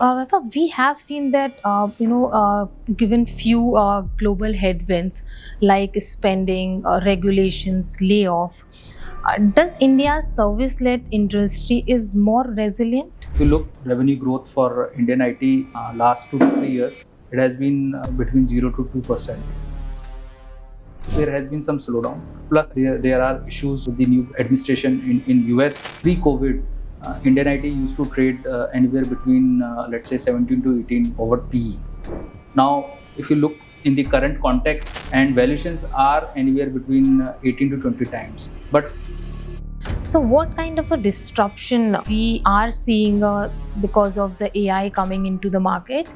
However, we have seen that given few global headwinds like spending, regulations, layoff, does India's service-led industry is more resilient? If you look revenue growth for Indian IT last 2 to 3 years, it has been between 0 to 2%. There has been some slowdown. Plus, there are issues with the new administration in US. Pre-COVID, Indian IT used to trade anywhere between let's say 17 to 18 over PE. Now, if you look in the current context, and valuations are anywhere between 18 to 20 times. But So, what kind of a disruption we are seeing because of the AI coming into the market?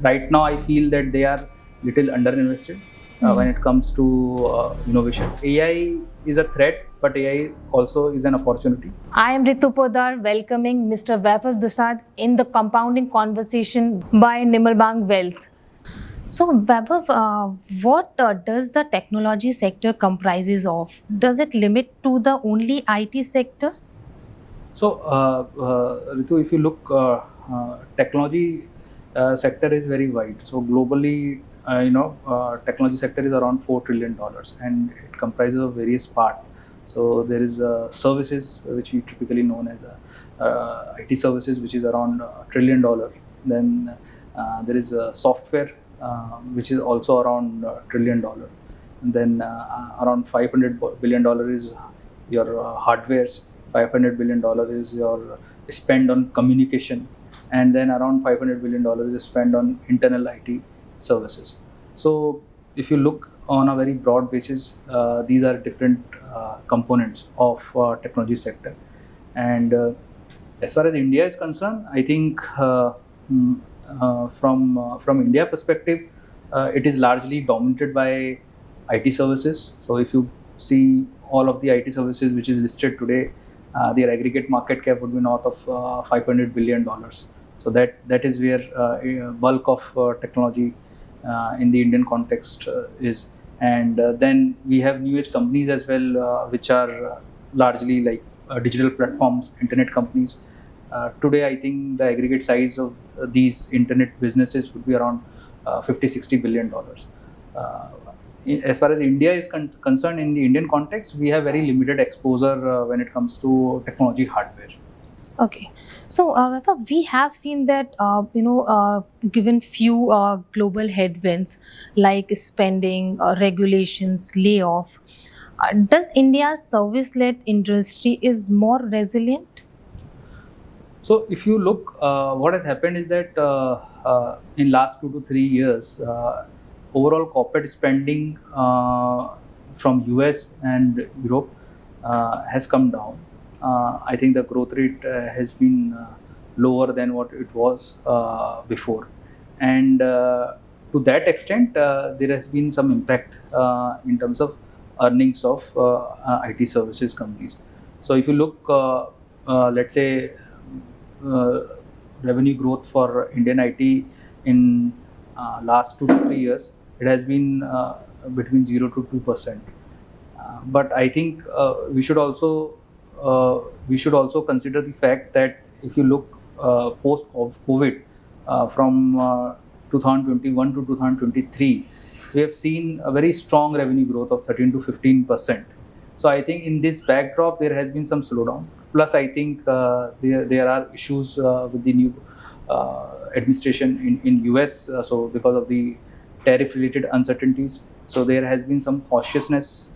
right now, I feel that they are little underinvested when it comes to innovation. AI is a threat, but AI also is an opportunity. I am Ritu Podar welcoming Mr. Vaibhav Dusad in the compounding conversation by Nimmalbang Wealth. So, Vaibhav, what does the technology sector comprises of? Does it limit to the only IT sector? So, Ritu, if you look, technology sector is very wide. So globally, technology sector is around $4 trillion, and it comprises of various parts. So there is services, which we typically known as IT services, which is around $1 trillion. Then there is software, which is also around $1 trillion. And then around $500 billion is your hardwares. $500 billion is your spend on communication, and then around $500 billion is spent on internal IT services. So if you look on a very broad basis, these are different components of technology sector. And as far as India is concerned, I think from India perspective, it is largely dominated by IT services. So if you see all of the IT services which is listed today, their aggregate market cap would be north of $500 billion. So that is where bulk of technology in the Indian context is. And then we have new age companies as well, which are largely like digital platforms, internet companies. Today, I think the aggregate size of these internet businesses would be around $50-60 billion. As far as India is concerned, in the Indian context, we have very limited exposure when it comes to technology hardware. Okay, so Vaibhav, we have seen that given few global headwinds like spending, regulations, layoff, does India's service-led industry is more resilient? So if you look, what has happened is that in last 2 to 3 years, overall corporate spending from US and Europe has come down. I think the growth rate has been lower than what it was before, and to that extent, there has been some impact in terms of earnings of IT services companies. So if you look, let's say, revenue growth for Indian IT in last 2 to 3 years, it has been between 0 to 2%. But I think we should also consider the fact that if you look post COVID, from 2021 to 2023, we have seen a very strong revenue growth of 13 to 15%. So I think in this backdrop, there has been some slowdown. Plus, I think there are issues with the new administration in US. So because of the tariff-related uncertainties, so there has been some cautiousness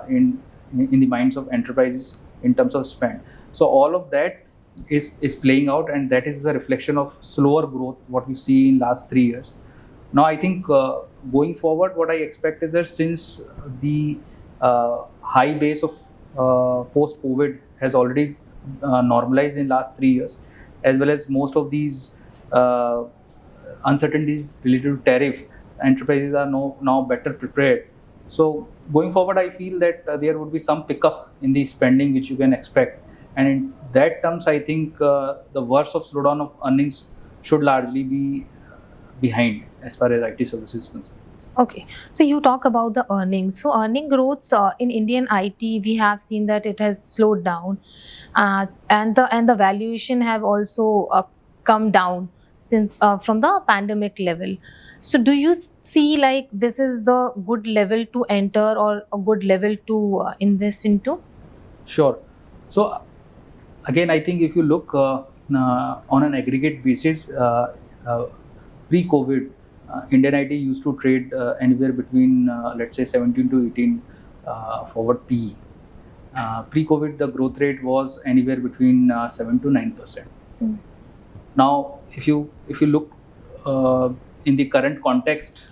in the minds of enterprises in terms of spend. So all of that is playing out, and that is the reflection of slower growth what you see in last 3 years. Now I think going forward, what I expect is that since the high base of post-COVID has already normalized in last 3 years, as well as most of these uncertainties related to tariff, enterprises are now better prepared. So going forward, I feel that there would be some pickup in the spending which you can expect, and in that terms, I think the worst of slowdown of earnings should largely be behind as far as IT services is concerned. Okay, so you talk about the earnings. So earning growth in Indian IT, we have seen that it has slowed down, and the valuation have also come down. since from the pandemic level. So do you see like this is the good level to enter or a good level to invest into? Sure. So again, I think if you look on an aggregate basis, pre-COVID, Indian IT used to trade anywhere between let's say 17 to 18 forward PE. Pre-COVID, the growth rate was anywhere between 7 to 9%. Now, if you look in the current context,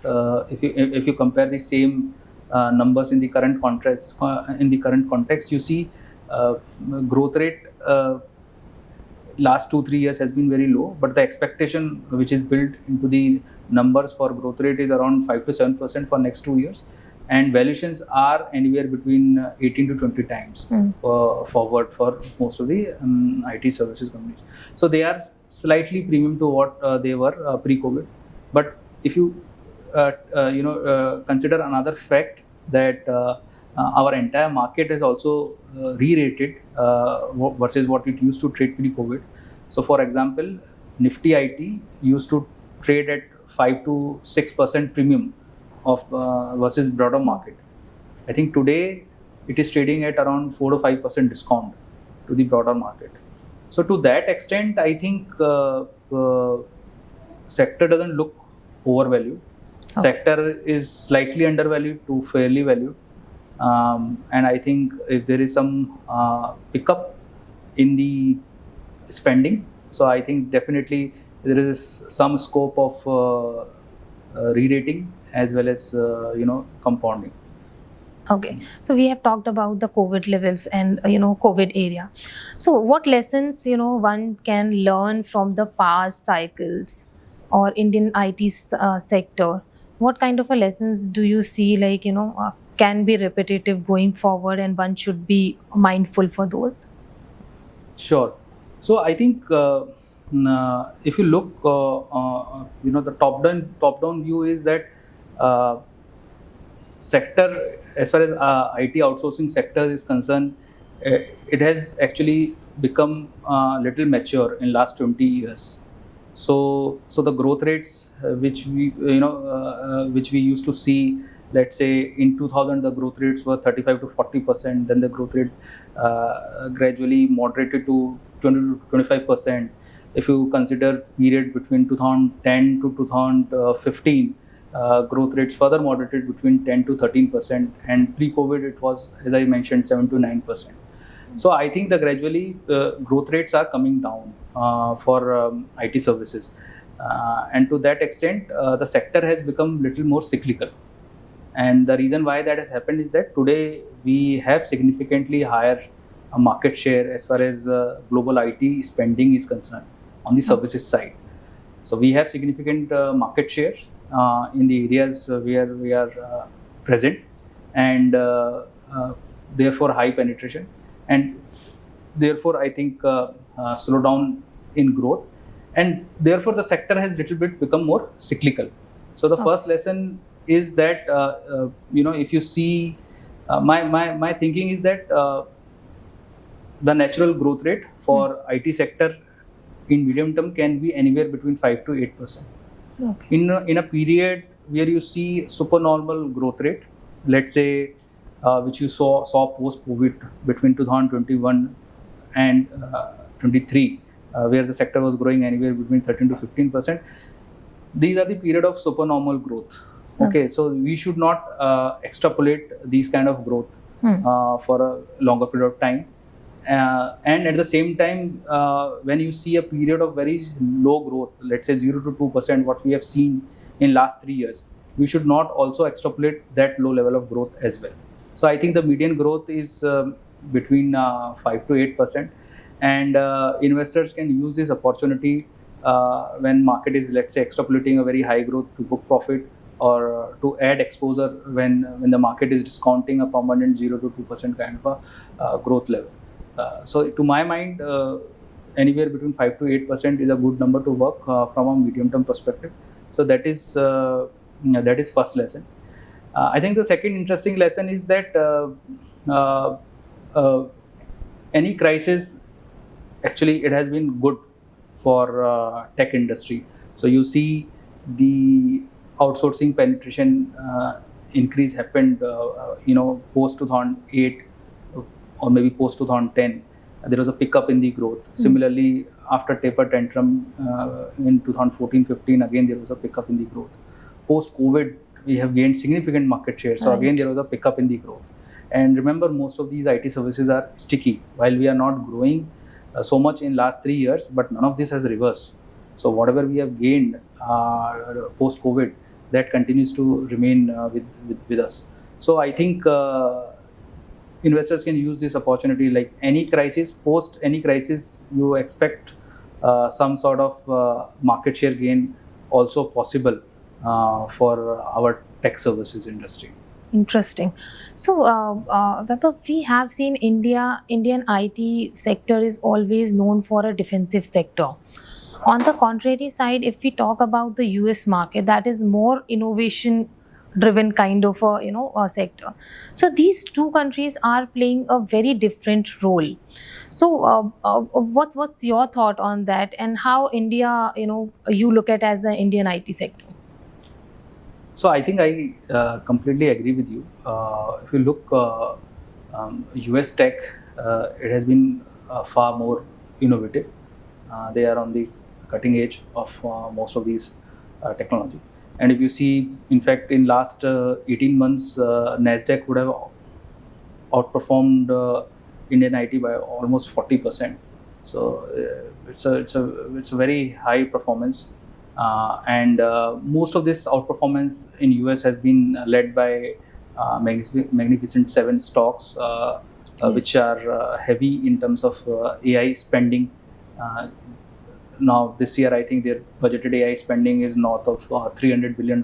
if you compare the same numbers in the current context, you see growth rate last 2-3 years has been very low, but the expectation which is built into the numbers for growth rate is around 5 to 7% for next 2 years, and valuations are anywhere between 18 to 20 times forward for most of the IT services companies. So they are slightly premium to what they were pre-COVID. But if you consider another fact that our entire market is also re-rated versus what it used to trade pre-COVID. So, for example, Nifty IT used to trade at 5 to 6% premium of versus broader market. I think today it is trading at around 4 to 5% discount to the broader market. So, to that extent, I think sector doesn't look overvalued. Okay. Sector is slightly undervalued to fairly valued. And I think if there is some pickup in the spending, so I think definitely there is some scope of re-rating as well as compounding. Okay, so we have talked about the COVID levels and COVID area. So what lessons one can learn from the past cycles or Indian IT sector? What kind of a lessons do you see like can be repetitive going forward, and one should be mindful for those? Sure. So I think if you look, the top-down view is that sector, as far as IT outsourcing sector is concerned, it has actually become little mature in last 20 years. So the growth rates which we used to see, let's say in 2000 the growth rates were 35 to 40%, then the growth rate gradually moderated to 20 to 25%. If you consider period between 2010 to 2015, growth rates further moderated between 10 to 13%, and pre-COVID it was, as I mentioned, 7 to 9%. So I think the gradually growth rates are coming down for IT services, and to that extent the sector has become little more cyclical. And the reason why that has happened is that today we have significantly higher market share as far as global IT spending is concerned on the services side. So we have significant market share in the areas where we are present, and therefore high penetration, and therefore I think slowdown in growth, and therefore the sector has little bit become more cyclical. So the first lesson is that if you see my thinking is that the natural growth rate for IT sector in medium term can be anywhere between 5 to 8%. Okay. In a period where you see supernormal growth rate, let's say which you saw post COVID between 2021 and 23, where the sector was growing anywhere between 13 to 15%. These are the period of supernormal growth. Okay, so we should not extrapolate these kind of growth for a longer period of time. And at the same time, when you see a period of very low growth, let's say 0 to 2%, what we have seen in last 3 years, we should not also extrapolate that low level of growth as well. So I think the median growth is between 5 to 8%, and investors can use this opportunity when market is, let's say, extrapolating a very high growth to book profit, or to add exposure when the market is discounting a permanent 0 to 2% kind of a growth level. So to my mind, anywhere between 5 to 8% is a good number to work from a medium-term perspective. So that is first lesson. I think the second interesting lesson is that any crisis, actually, it has been good for tech industry. So you see the outsourcing penetration increase happened, post 2008 or maybe post 2010. There was a pickup in the growth. Similarly, after taper tantrum in 2014-15, again there was a pickup in the growth. Post COVID, we have gained significant market share. So again there was a pickup in the growth. And remember, most of these IT services are sticky. While we are not growing so much in last 3 years, but none of this has reversed. So whatever we have gained post COVID, that continues to remain with us. So I think investors can use this opportunity. Like any crisis, post any crisis, you expect some sort of market share gain also possible for our tech services industry. Interesting. So, Vaibhav, we have seen Indian IT sector is always known for a defensive sector. On the contrary side, if we talk about the US market, that is more innovation driven kind of a sector. So these two countries are playing a very different role. So what's your thought on that, and how India, you look at as an Indian IT sector? So I think I completely agree with you. If you look, US tech, it has been far more innovative. They are on the cutting edge of most of these technology. And if you see, in fact, in last 18 months, Nasdaq would have outperformed Indian IT by almost 40%. So it's a very high performance. And most of this outperformance in US has been led by Magnificent Seven stocks, which are heavy in terms of AI spending. Now this year, I think their budgeted AI spending is north of $300 billion,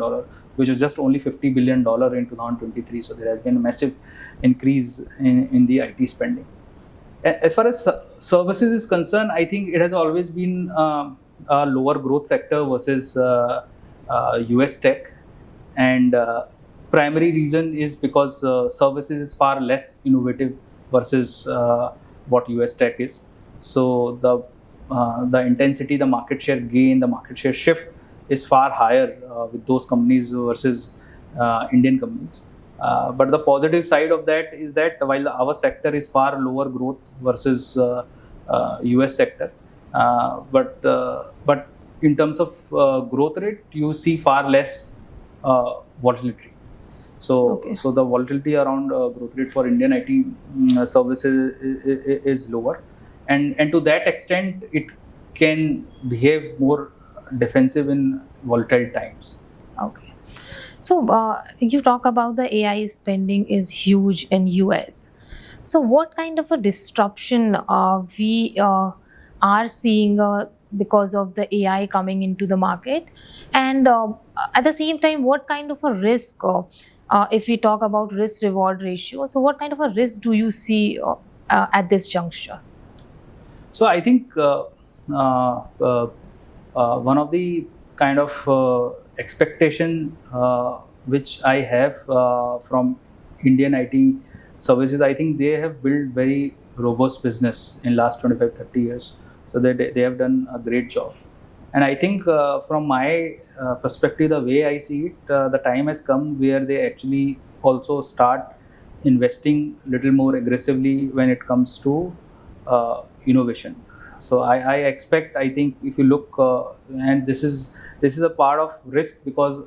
which is just only $50 billion in 2023. So there has been a massive increase in the IT spending. As far as services is concerned, I think it has always been a lower growth sector versus US tech, and primary reason is because services is far less innovative versus what US tech is. So the intensity, the market share gain, the market share shift is far higher with those companies versus Indian companies. But the positive side of that is that while our sector is far lower growth versus US sector, but in terms of growth rate, you see far less volatility. So the volatility around growth rate for Indian IT services is lower, and to that extent, it can behave more defensive in volatile times. Okay. So you talk about the AI spending is huge in US. So what kind of a disruption we are seeing because of the AI coming into the market, and at the same time, what kind of a risk, if we talk about risk reward ratio, so what kind of a risk do you see at this juncture? So I think one of the kind of expectation which I have from Indian IT services, I think they have built very robust business in last 25-30 years. So they have done a great job. And I think from my perspective, the way I see it, the time has come where they actually also start investing a little more aggressively when it comes to innovation. So I expect, I think if you look, and this is a part of risk, because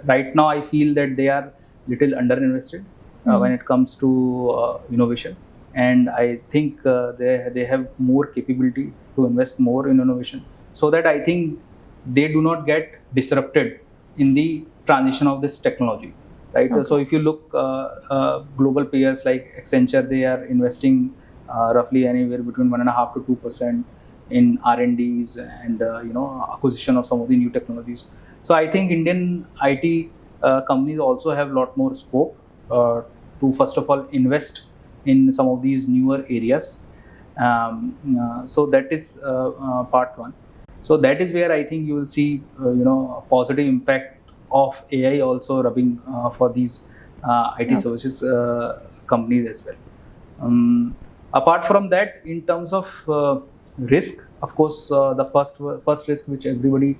right now I feel that they are little underinvested when it comes to innovation. And I think they have more capability to invest more in innovation, so that I think they do not get disrupted in the transition of this technology, right? So if you look, global peers like Accenture, they are investing roughly anywhere between 1.5% to 2% in R&Ds and acquisition of some of the new technologies. So I think Indian IT companies also have a lot more scope to first of all invest in some of these newer areas. So that is part one. So that is where I think you will see a positive impact of AI also rubbing for these IT services companies as well. Apart from that, in terms of risk, of course, the first risk which everybody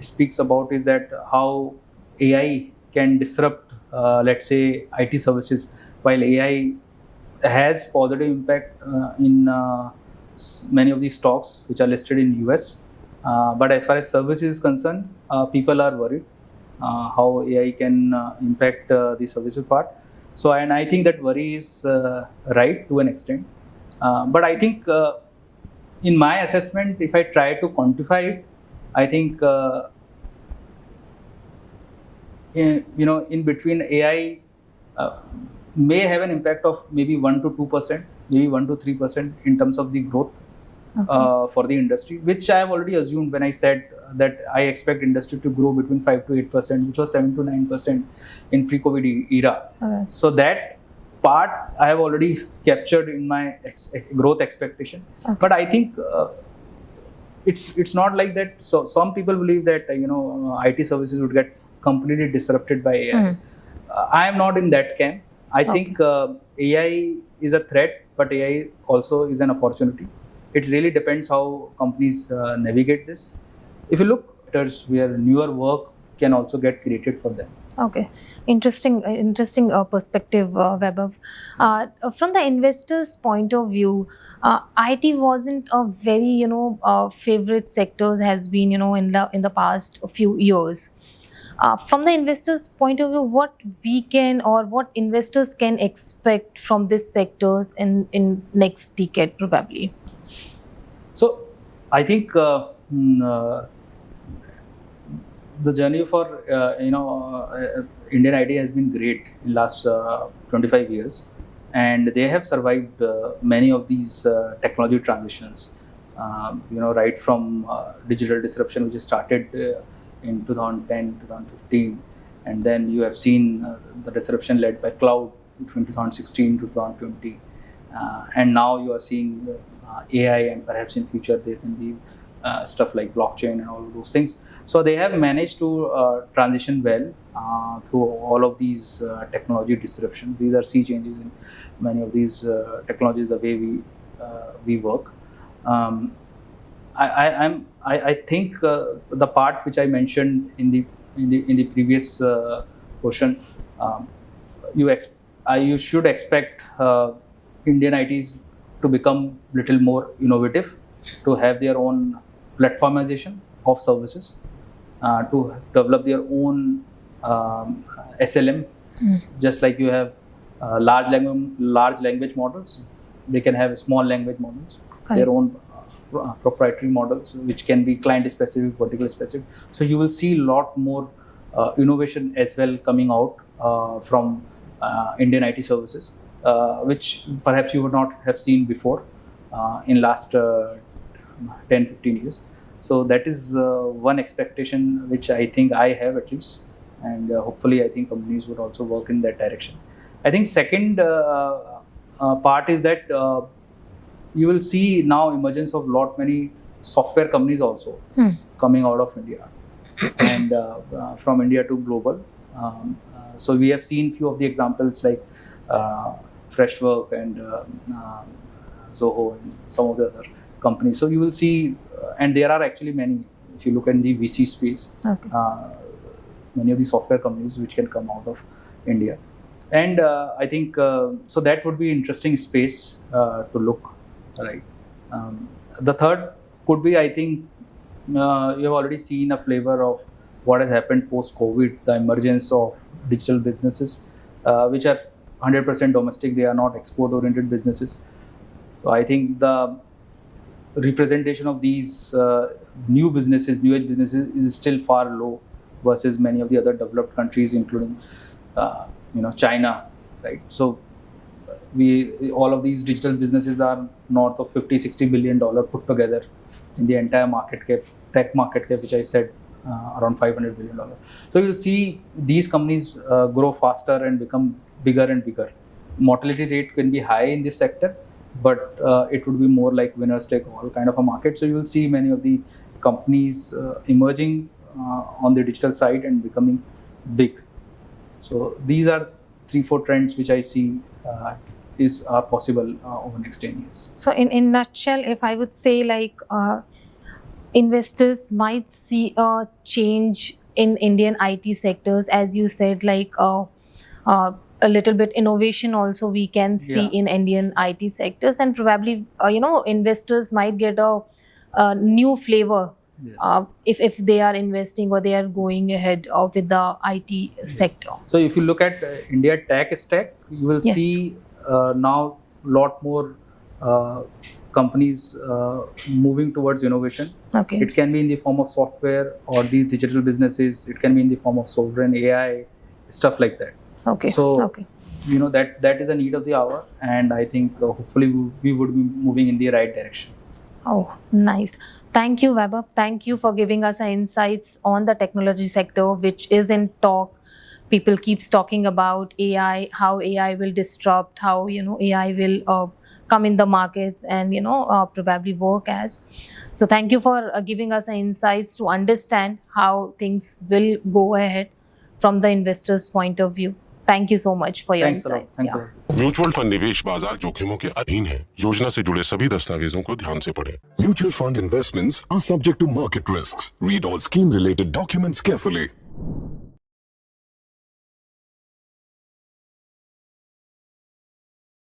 speaks about is that how AI can disrupt, let's say, IT services. While AI has positive impact in many of these stocks which are listed in US, but as far as services is concerned, people are worried how AI can impact the services part. So, and I think that worry is right to an extent. But I think, in my assessment, if I try to quantify it, I think in between AI may have an impact of maybe 1 to 2%, maybe 1 to 3% in terms of the growth for the industry, which I have already assumed when I said that I expect industry to grow between 5 to 8%, which was 7 to 9% in pre-COVID era. Okay. So that part I have already captured in my growth expectation. Okay. But I think it's not like that. So some people believe that IT services would get completely disrupted by AI. I am not in that camp. I think AI is a threat, but AI also is an opportunity. It really depends how companies navigate this. If you look at where newer work can also get created for them. Okay, interesting perspective, Vaibhav. From the investor's point of view, IT wasn't a very favorite sectors has been in the past few years. From the investor's point of view, what we can or what investors can expect from these sectors in next decade probably. So I think the journey for Indian IT has been great in last 25 years, and they have survived many of these technology transitions. Right from digital disruption, which started in 2010, 2015, and then you have seen the disruption led by cloud between 2016 to 2020, and now you are seeing AI, and perhaps in future there can be stuff like blockchain and all of those things. So they have managed to transition well through all of these technology disruptions. These are sea changes in many of these technologies, the way we work. I think the part which I mentioned in the previous question, you should expect Indian ITs to become little more innovative, to have their own platformization of services, to develop their own SLM. Just like you have large language models, they can have small language models, their own proprietary models, which can be client specific, vertical specific. So you will see a lot more innovation as well coming out from Indian IT services, which perhaps you would not have seen before in last 10-15 years. So that is one expectation which I think I have, at least, and hopefully I think companies would also work in that direction. I think second part is that you will see now emergence of many software companies also coming out of India and from India to global. So we have seen few of the examples like Freshwork and Zoho and some of the other companies. So you will see, and there are actually many. If you look in the VC space, many of the software companies which can come out of India, and I think so that would be interesting space to look. Right. The third could be, I think, you have already seen a flavor of what has happened post-COVID, the emergence of digital businesses, which are 100% domestic. They are not export-oriented businesses. So I think the representation of these new age businesses, is still far low versus many of the other developed countries, including China, right? So all of these digital businesses are north of $50-60 billion put together in the entire market cap, tech market cap, which I said around $500 billion. So you'll see these companies grow faster and become bigger and bigger. Mortality rate can be high in this sector, but it would be more like winners take all kind of a market. So you will see many of the companies emerging on the digital side and becoming big. So these are 3-4 trends which I see are possible over next 10 years. So in nutshell, if I would say like investors might see a change in Indian IT sectors, as you said, like a little bit innovation also we can see Yeah. in Indian IT sectors, and probably investors might get a new flavor Yes. if they are investing or they are going ahead with the IT sector. So if you look at India tech stack, you will Yes. see now lot more companies moving towards innovation. Okay. It can be in the form of software or these digital businesses. It can be in the form of sovereign AI, stuff like that. Okay. So Okay. that is a need of the hour, and I think hopefully we would be moving in the right direction. Oh, nice. Thank you, Vaibhav. Thank you for giving us insights on the technology sector, which is in talk. People keeps talking about AI, how AI will disrupt, how AI will come in the markets and probably work as. So thank you for giving us insights to understand how things will go ahead from the investor's point of view. Thank you so much for your Thanks a lot. insights. Thanks a Yeah. lot. Mutual fund निवेश बाजार जोखिमों के अधीन है। योजना से जुड़े सभी दस्तावेजों को ध्यान से पढ़ें। Mutual fund investments are subject to market risks. Read all scheme related documents carefully.